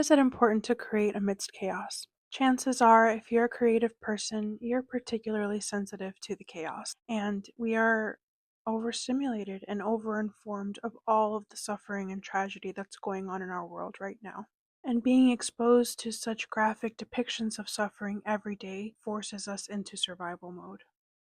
is it important to create amidst chaos? Chances are, if you're a creative person, you're particularly sensitive to the chaos, and we are overstimulated and overinformed of all of the suffering and tragedy that's going on in our world right now. And being exposed to such graphic depictions of suffering every day forces us into survival mode.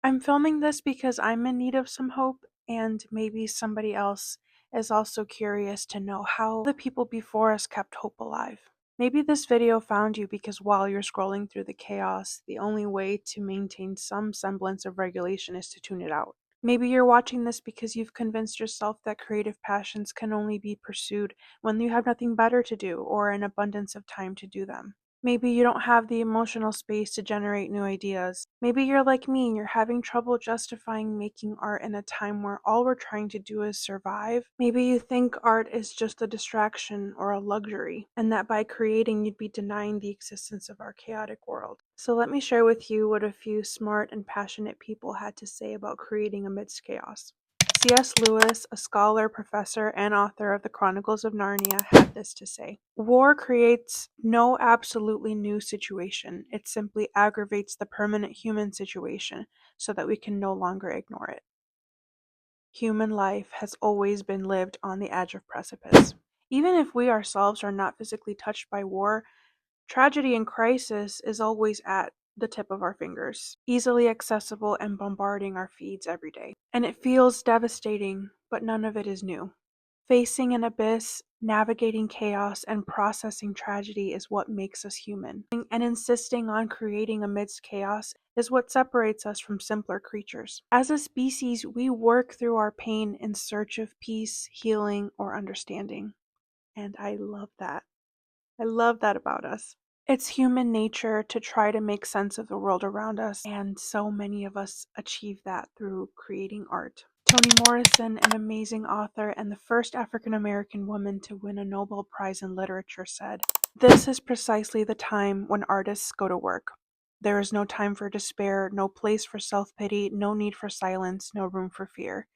I'm filming this because I'm in need of some hope, and maybe somebody else is also curious to know how the people before us kept hope alive. Maybe this video found you because while you're scrolling through the chaos, the only way to maintain some semblance of regulation is to tune it out. Maybe you're watching this because you've convinced yourself that creative passions can only be pursued when you have nothing better to do or an abundance of time to do them. Maybe you don't have the emotional space to generate new ideas. Maybe you're like me and you're having trouble justifying making art in a time where all we're trying to do is survive. Maybe you think art is just a distraction or a luxury, and that by creating you'd be denying the existence of our chaotic world. So let me share with you what a few smart and passionate people had to say about creating amidst chaos. C.S. Lewis, a scholar, professor, and author of the Chronicles of Narnia, had this to say: "War creates no absolutely new situation. It simply aggravates the permanent human situation so that we can no longer ignore it." Human life has always been lived on the edge of precipice. Even if we ourselves are not physically touched by war, tragedy and crisis is always at the tip of our fingers, easily accessible and bombarding our feeds every day. And it feels devastating, but none of it is new. Facing an abyss, navigating chaos, and processing tragedy is what makes us human. And insisting on creating amidst chaos is what separates us from simpler creatures. As a species, we work through our pain in search of peace, healing, or understanding. And I love that. I love that about us. It's human nature to try to make sense of the world around us, and so many of us achieve that through creating art. Toni Morrison, an amazing author and the first African American woman to win a Nobel Prize in Literature, said, "This is precisely the time when artists go to work. There is no time for despair, no place for self-pity, no need for silence, no room for fear.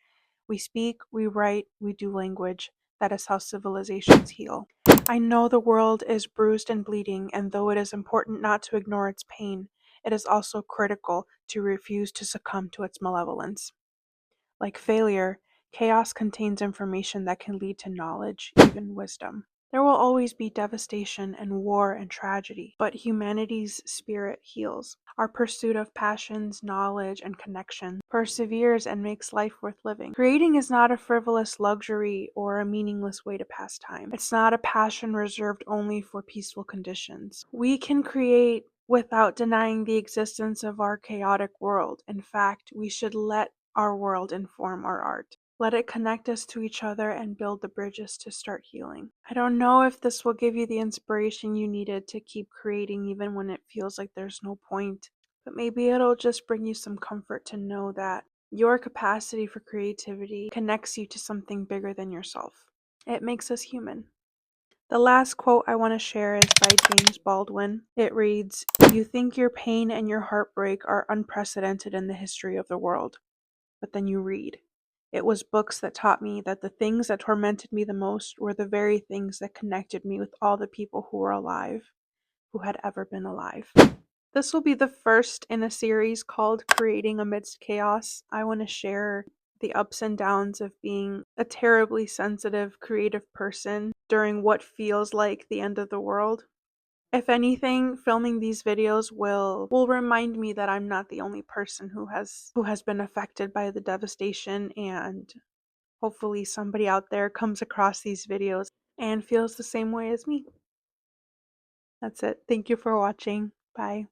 We speak, we write, we do language. That is how civilizations heal." I know the world is bruised and bleeding, and though it is important not to ignore its pain, it is also critical to refuse to succumb to its malevolence. Like failure, chaos contains information that can lead to knowledge, even wisdom. There will always be devastation and war and tragedy, but humanity's spirit heals. Our pursuit of passions, knowledge, and connection perseveres and makes life worth living. Creating is not a frivolous luxury or a meaningless way to pass time. It's not a passion reserved only for peaceful conditions. We can create without denying the existence of our chaotic world. In fact, we should let our world inform our art. Let it connect us to each other and build the bridges to start healing. I don't know if this will give you the inspiration you needed to keep creating even when it feels like there's no point, but maybe it'll just bring you some comfort to know that your capacity for creativity connects you to something bigger than yourself. It makes us human. The last quote I want to share is by James Baldwin. It reads, "You think your pain and your heartbreak are unprecedented in the history of the world. But then you read. It was books that taught me that the things that tormented me the most were the very things that connected me with all the people who were alive, who had ever been alive." This will be the first in a series called Creating Amidst Chaos. I want to share the ups and downs of being a terribly sensitive, creative person during what feels like the end of the world. If anything, filming these videos will remind me that I'm not the only person who has been affected by the devastation, and hopefully somebody out there comes across these videos and feels the same way as me. That's it. Thank you for watching. Bye.